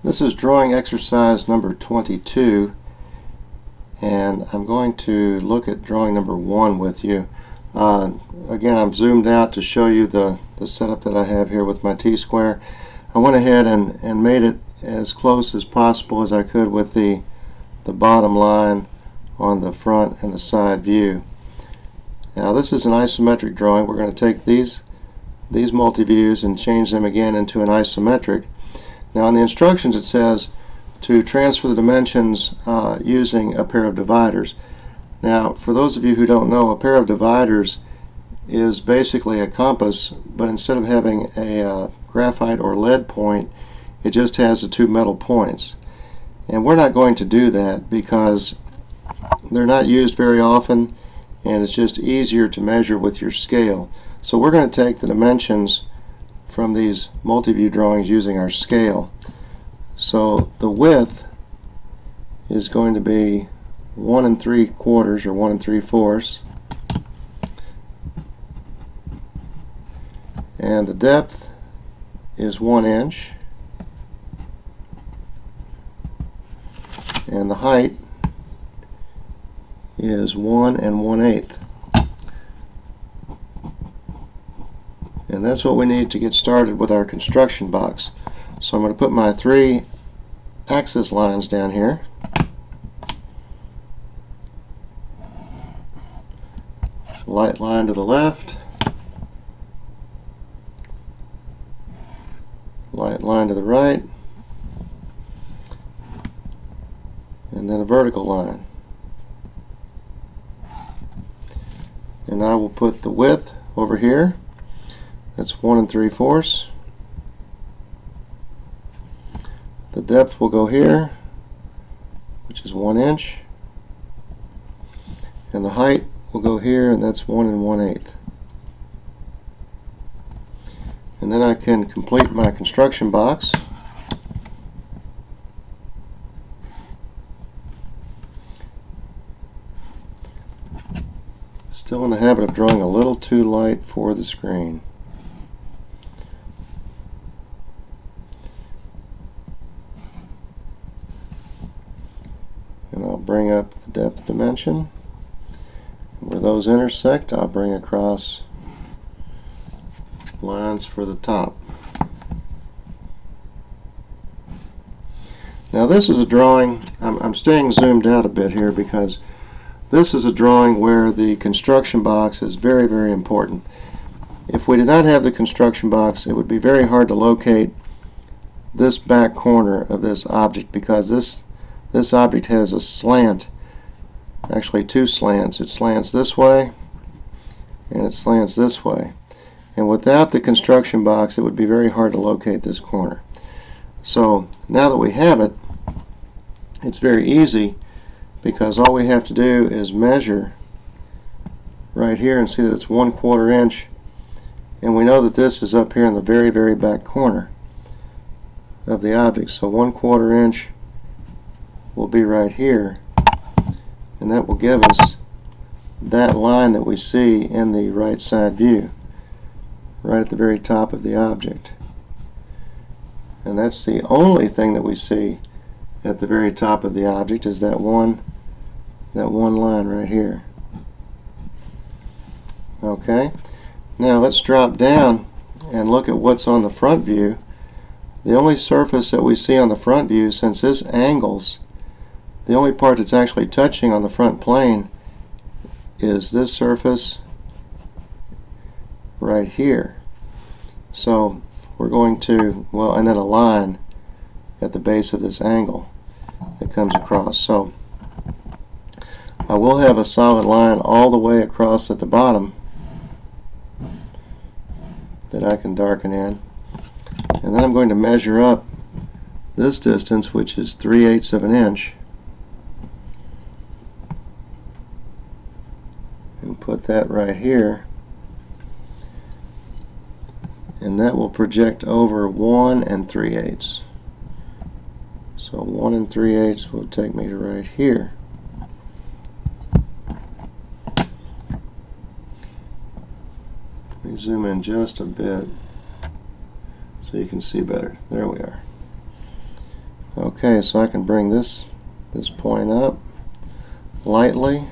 This is drawing exercise number 22, and I'm going to look at drawing number 1 with you. Again, I'm zoomed out to show you the setup that I have here with my T-square. I went ahead and made it as close as possible as I could with the bottom line on the front and the side view. Now this is an isometric drawing. We're going to take these multi-views and change them again into an isometric. Now in the instructions it says to transfer the dimensions using a pair of dividers. Now for those of you who don't know, a pair of dividers is basically a compass, but instead of having a graphite or lead point, it just has the two metal points. And we're not going to do that because they're not used very often, and it's just easier to measure with your scale. So we're going to take the dimensions from these multi-view drawings using our scale. So the width is going to be 1 3/4 or 1 3/4, and the depth is 1 inch, and the height is 1 1/8. And that's what we need to get started with our construction box. So I'm going to put my 3 axis lines down here. Light line to the left, light line to the right, and then a vertical line. And I will put the width over here. That's 1 3/4. The depth will go here, which is 1 inch, and the height will go here, and that's 1 1/8. And then I can complete my construction box. Still in the habit of drawing a little too light for the screen. And I'll bring up the depth dimension. Where those intersect, I'll bring across lines for the top. Now this is a drawing, I'm staying zoomed out a bit here because this is a drawing where the construction box is very, very important. If we did not have the construction box, it would be very hard to locate this back corner of this object, because this object has a slant, actually 2 slants. It slants this way and it slants this way. And without the construction box, it would be very hard to locate this corner. So now that we have it, it's very easy, because all we have to do is measure right here and see that it's 1/4 inch, and we know that this is up here in the very, very back corner of the object. So 1/4 inch will be right here, and that will give us that line that we see in the right side view, right at the very top of the object. And that's the only thing that we see at the very top of the object, is that one line right here. Okay, now let's drop down and look at what's on the front view. The only surface that we see on the front view, since this angles, the only part that's actually touching on the front plane is this surface right here. So we're going to, well, and then a line at the base of this angle that comes across. So I will have a solid line all the way across at the bottom that I can darken in. And then I'm going to measure up this distance, which is 3/8 of an inch, and put that right here, and that will project over 1 3/8. So 1 3/8 will take me to right here. Let me zoom in just a bit so you can see better. There we are. Okay, so I can bring this point up lightly,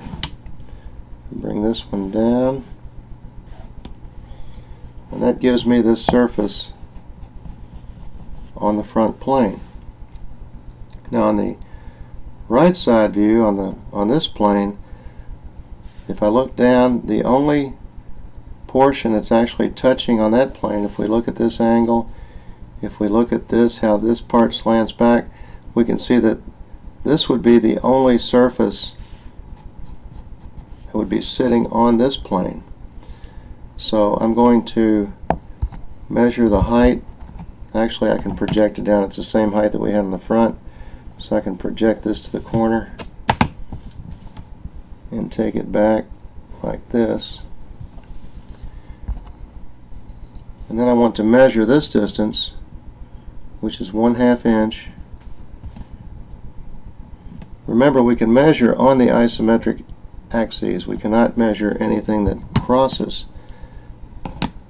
bring this one down, and that gives me this surface on the front plane. Now on the right side view, on this plane, if I look down, the only portion that's actually touching on that plane, if we look at this angle, if we look at this, how this part slants back, we can see that this would be the only surface that would be sitting on this plane. So I'm going to measure the height. Actually, I can project it down. It's the same height that we had in the front. So I can project this to the corner and take it back like this. And then I want to measure this distance, which is 1/2 inch. Remember, we can measure on the isometric axes. We cannot measure anything that crosses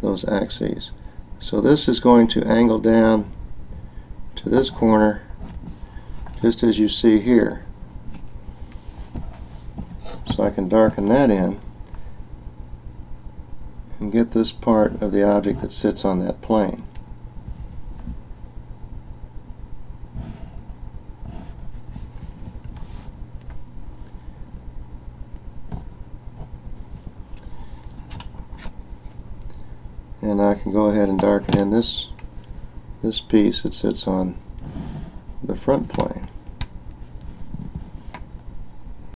those axes. So this is going to angle down to this corner, just as you see here. So I can darken that in and get this part of the object that sits on that plane. And I can go ahead and darken in this piece that sits on the front plane.